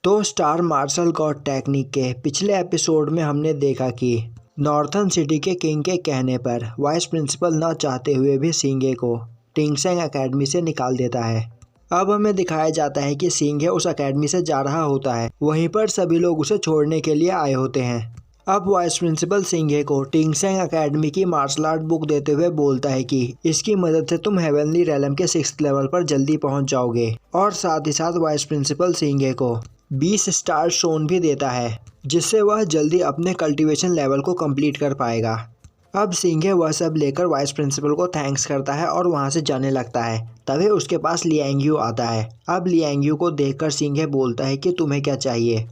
तो star martial God technique के पिछले एपिसोड में हमने देखा कि नॉर्थन सिटी के किंग के कहने पर वाइस प्रिंसिपल न चाहते हुए भी सिंघे को टिंगसेंग एकेडमी से निकाल देता है। अब हमें दिखाया जाता है कि सिंघे उस एकेडमी से जा रहा होता है, वहीं पर सभी लोग उसे छोड़ने के लिए आए होते हैं। अब वाइस प्रिंसिपल सिंघे को टिंगसेंग एकेडमी की मार्शल आर्ट बुक देते हुए बोलता है कि इसकी मदद से तुम हेवनली रेलम के 6th लेवल पर जल्दी पहुंच जाओगे, और साथ ही साथ वाइस प्रिंसिपल सिंघे को 20 स्टार शोन भी देता है, जिससे वह जल्दी अपने कल्टीवेशन लेवल को कंप्लीट कर पाएगा। अब सिंघे वह सब लेकर वाइस प्रिंसिपल को थैंक्स करता है और वहां से जाने लगता है। तभी उसके पास लियांगयू आता है। अब लियांगयू को देखकर सिंघे बोलता है कि तुम्हें क्या चाहिए।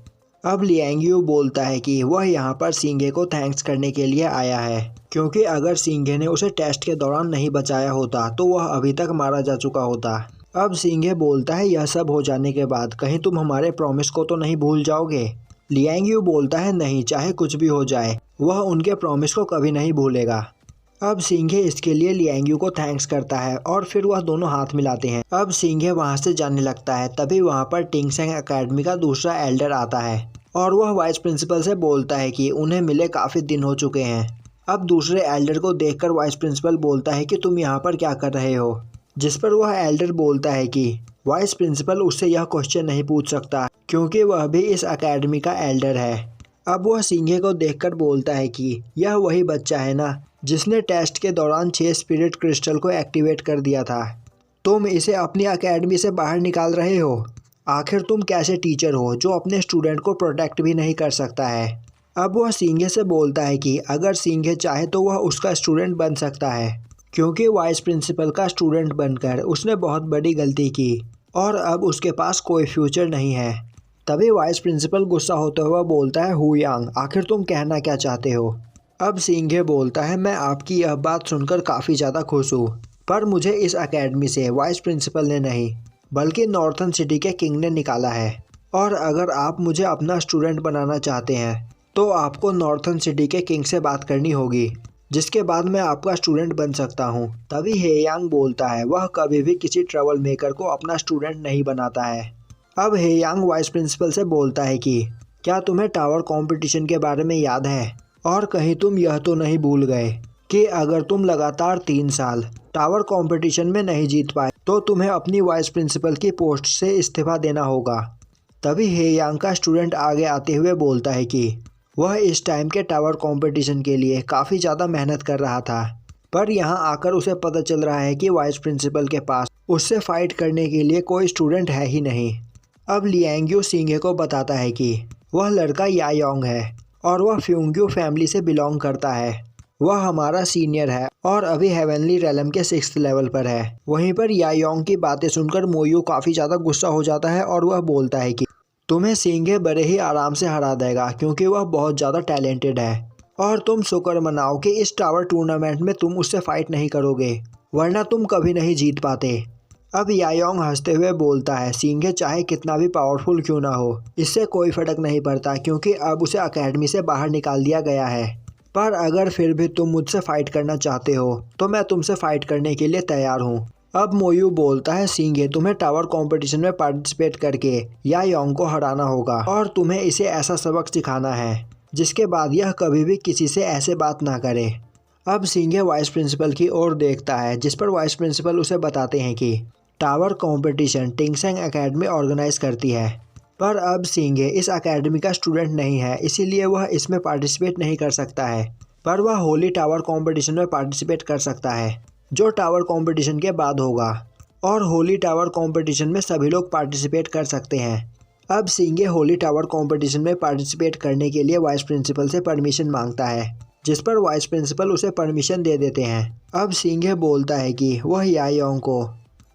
अब लियांगयू बोलता है कि वह यहाँ पर सिंघे को थैंक्स करने के लिए आया है, क्योंकि अगर सिंघे ने उसे टेस्ट के दौरान नहीं बचाया होता तो वह अभी तक मारा जा चुका होता। अब सिंघे बोलता है यह सब हो जाने के बाद कहीं तुम हमारे प्रॉमिस को तो नहीं भूल जाओगे। लियांगयू बोलता है नहीं, चाहे कुछ भी हो जाए वह उनके प्रॉमिस को कभी नहीं भूलेगा। अब सिंघे इसके लिए लियांगयू को थैंक्स करता है और फिर वह दोनों हाथ मिलाते हैं। अब सिंघे वहां से जाने लगता है। तभी वहां पर टिंगसेंग एकेडमी का दूसरा एल्डर आता है और वह वाइस प्रिंसिपल से बोलता है कि उन्हें मिले काफी दिन हो चुके हैं। अब दूसरे एल्डर को देखकर वाइस प्रिंसिपल बोलता है कि तुम यहाँ पर क्या कर रहे हो, जिस पर वह एल्डर बोलता है कि वाइस प्रिंसिपल उससे यह क्वेश्चन नहीं पूछ सकता क्योंकि वह भी इस एकेडमी का एल्डर है। अब वह सिंघे को देखकर बोलता है कि यह वही बच्चा है ना जिसने टेस्ट के दौरान 6 स्पिरिट क्रिस्टल को एक्टिवेट कर दिया था। तुम इसे अपनी एकेडमी से बाहर निकाल रहे हो। आखिर तुम कैसे टीचर हो जो अपने स्टूडेंट को प्रोटेक्ट भी नहीं कर सकता है। अब वह सिंघे से बोलता है कि अगर सिंघे चाहे तो वह उसका स्टूडेंट बन सकता है, क्योंकि वाइस प्रिंसिपल का स्टूडेंट बनकर उसने बहुत बड़ी गलती की और अब उसके पास कोई फ्यूचर नहीं है। तभी वाइस प्रिंसिपल गुस्सा होते हुए बोलता है हुयांग, आखिर तुम कहना क्या चाहते हो। अब सिंघे बोलता है मैं आपकी यह बात सुनकर काफ़ी ज़्यादा खुश हूँ, पर मुझे इस एकेडमी से वाइस प्रिंसिपल ने नहीं बल्कि नॉर्थन सिटी के किंग ने निकाला है, और अगर आप मुझे अपना स्टूडेंट बनाना चाहते हैं तो आपको नॉर्थन सिटी के किंग से बात करनी होगी, जिसके बाद मैं आपका स्टूडेंट बन सकता हूँ। तभी हेयांग बोलता है वह कभी भी किसी ट्रबल मेकर को अपना स्टूडेंट नहीं बनाता है। अब हेयांग वाइस प्रिंसिपल से बोलता है कि क्या तुम्हें टावर कंपटीशन के बारे में याद है, और कहीं तुम यह तो नहीं भूल गए कि अगर तुम लगातार 3 साल टावर कंपटीशन में नहीं जीत पाए तो तुम्हें अपनी वाइस प्रिंसिपल की पोस्ट से इस्तीफा देना होगा। तभी हेयांग का स्टूडेंट आगे आते हुए बोलता है कि वह इस टाइम के टावर कंपटीशन के लिए काफ़ी ज़्यादा मेहनत कर रहा था, पर यहाँ आकर उसे पता चल रहा है कि वाइस प्रिंसिपल के पास उससे फाइट करने के लिए कोई स्टूडेंट है ही नहीं। अब लियांगयू सिंघे को बताता है कि वह लड़का यायोंग है और वह फ्यूंग्यू फैमिली से बिलोंग करता है। वह हमारा सीनियर है और अभी हेवनली रेलम के 6th लेवल पर है। वहीं पर यायोंग की बातें सुनकर मोयू काफ़ी ज़्यादा गुस्सा हो जाता है और वह बोलता है कि तुम्हें सिंघे बड़े ही आराम से हरा देगा, क्योंकि वह बहुत ज़्यादा टैलेंटेड है, और तुम शुक्र मनाओ कि इस टावर टूर्नामेंट में तुम उससे फाइट नहीं करोगे, वरना तुम कभी नहीं जीत पाते। अब यायोंग हंसते हुए बोलता है सिंघे चाहे कितना भी पावरफुल क्यों ना हो, इससे कोई फर्क नहीं पड़ता, क्योंकि अब उसे एकेडमी से बाहर निकाल दिया गया है। पर अगर फिर भी तुम मुझसे फाइट करना चाहते हो तो मैं तुमसे फाइट करने के लिए तैयार हूँ। अब मोयू बोलता है सिंघे तुम्हें टावर कंपटीशन में पार्टिसिपेट करके यायोंग को हराना होगा, और तुम्हें इसे ऐसा सबक सिखाना है जिसके बाद यह कभी भी किसी से ऐसे बात ना करे। अब सिंघे वाइस प्रिंसिपल की ओर देखता है, जिस पर वाइस प्रिंसिपल उसे बताते हैं कि टावर कंपटीशन टिंगसेंग एकेडमी ऑर्गेनाइज करती है, पर अब सिंघे इस एकेडमी का स्टूडेंट नहीं है, इसीलिए वह इसमें पार्टिसिपेट नहीं कर सकता है। पर वह होली टावर कंपटीशन में पार्टिसिपेट कर सकता है, जो टावर कंपटीशन के बाद होगा, और होली टावर कंपटीशन में सभी लोग पार्टिसिपेट कर सकते हैं। अब सिंघे होली टावर कंपटीशन में पार्टिसिपेट करने के लिए वाइस प्रिंसिपल से परमिशन मांगता है, जिस पर वाइस प्रिंसिपल उसे परमिशन दे देते हैं। अब सिंघे बोलता है कि वह यायोंग को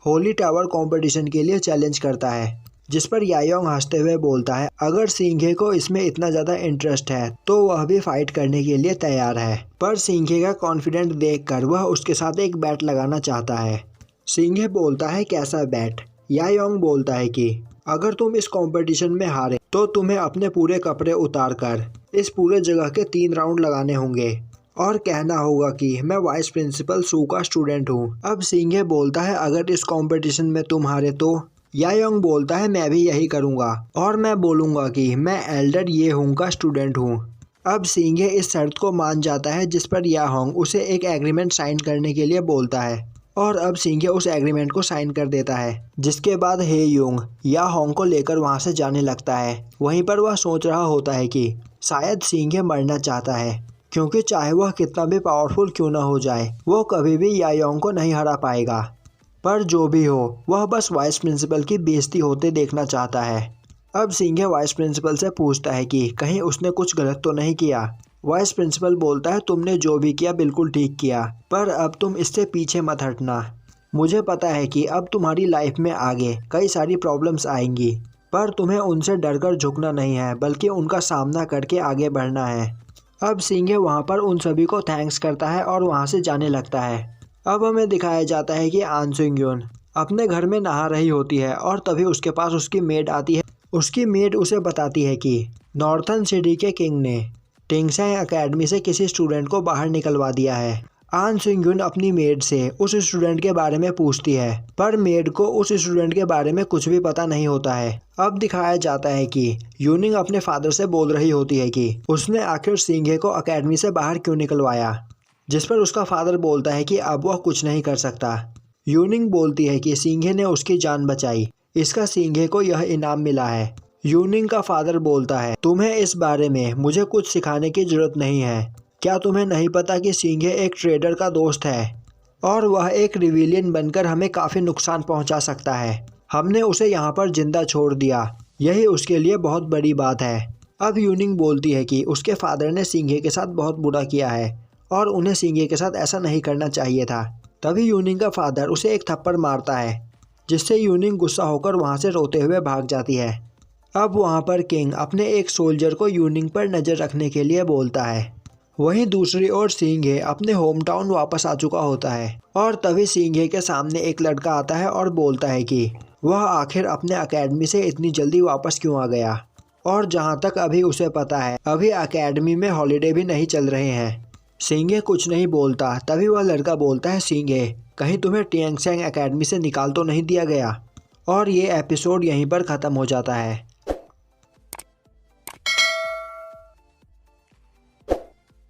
होली टावर कंपटीशन के लिए चैलेंज करता है, जिस पर यायोंग हंसते हुए बोलता है अगर सिंघे को इसमें इतना ज़्यादा इंटरेस्ट है तो वह भी फाइट करने के लिए तैयार है। पर सिंघे का कॉन्फिडेंट देखकर वह उसके साथ एक बैट लगाना चाहता है। सिंघे बोलता है कैसा बैट। यायोंग बोलता है कि अगर तुम इस कंपटीशन में हारे तो तुम्हें अपने पूरे कपड़े उतार कर इस पूरे जगह के 3 राउंड लगाने होंगे और कहना होगा कि मैं वाइस प्रिंसिपल सू का स्टूडेंट हूँ। अब सिंघे बोलता है अगर इस कंपटीशन में तुम हारे तो यायोंग बोलता है मैं भी यही करूँगा और मैं बोलूँगा कि मैं एल्डर ये हूँ का स्टूडेंट हूँ। अब सिंघे इस शर्त को मान जाता है जिस पर याहोंग उसे एक एग्रीमेंट साइन करने के लिए बोलता है और अब सिंघे उस एग्रीमेंट को साइन कर देता है, जिसके बाद हे यूंग याहोंग को लेकर वहां से जाने लगता है। वहीं पर वह सोच रहा होता है कि शायद सिंघे मरना चाहता है, क्योंकि चाहे वह कितना भी पावरफुल क्यों ना हो जाए वो कभी भी यायोंग को नहीं हरा पाएगा। पर जो भी हो वह बस वाइस प्रिंसिपल की बेइज्जती होते देखना चाहता है। अब सिंघे वाइस प्रिंसिपल से पूछता है कि कहीं उसने कुछ गलत तो नहीं किया। वाइस प्रिंसिपल बोलता है तुमने जो भी किया बिल्कुल ठीक किया, पर अब तुम इससे पीछे मत हटना। मुझे पता है कि अब तुम्हारी लाइफ में आगे कई सारी प्रॉब्लम्स आएंगी, पर तुम्हें उनसे डरकर झुकना नहीं है बल्कि उनका सामना करके आगे बढ़ना है। अब सिंघे वहाँ पर उन सभी को थैंक्स करता है और वहाँ से जाने लगता है। अब हमें दिखाया जाता है कि आन सुंग यून अपने घर में नहा रही होती है और तभी उसके पास उसकी मेड आती है। उसकी मेड उसे बताती है कि नॉर्थन सिटी के किंग ने टिंगसेंग एकेडमी से किसी स्टूडेंट को बाहर निकलवा दिया है। आन सुंग यून अपनी मेड से उस स्टूडेंट के बारे में पूछती है, पर मेड को उस स्टूडेंट के बारे में कुछ भी पता नहीं होता है। अब दिखाया जाता है कि यूनिंग अपने फादर से बोल रही होती है कि उसने आखिर सिंघे को एकेडमी से बाहर क्यों निकलवाया, जिस पर उसका फादर बोलता है कि अब वह कुछ नहीं कर सकता। यूनिंग बोलती है कि सिंघे ने उसकी जान बचाई, इसका सिंघे को यह इनाम मिला है। यूनिंग का फादर बोलता है तुम्हें इस बारे में मुझे कुछ सिखाने की जरूरत नहीं है। क्या तुम्हें नहीं पता कि सिंघे एक ट्रेडर का दोस्त है और वह एक रिविलियन बनकर हमें काफ़ी नुकसान पहुंचा सकता है। हमने उसे यहाँ पर जिंदा छोड़ दिया, यही उसके लिए बहुत बड़ी बात है। अब यूनिंग बोलती है कि उसके फादर ने सिंघे के साथ बहुत बुरा किया है और उन्हें सिंघे के साथ ऐसा नहीं करना चाहिए था। तभी यूनिंग का फादर उसे एक थप्पड़ मारता है, जिससे यूनिंग गुस्सा होकर वहाँ से रोते हुए भाग जाती है। अब वहाँ पर किंग अपने एक सोल्जर को यूनिंग पर नज़र रखने के लिए बोलता है। वहीं दूसरी ओर सिंघे अपने होम टाउन वापस आ चुका होता है और तभी सिंघे के सामने एक लड़का आता है और बोलता है कि वह आखिर अपने एकेडमी से इतनी जल्दी वापस क्यों आ गया, और जहाँ तक अभी उसे पता है अभी एकेडमी में हॉलीडे भी नहीं चल रहे हैं। सिंघे कुछ नहीं बोलता, तभी वह लड़का बोलता है सिंघे कहीं तुम्हें टिंगसेंग एकेडमी से निकाल तो नहीं दिया गया। और ये एपिसोड यहीं पर ख़त्म हो जाता है।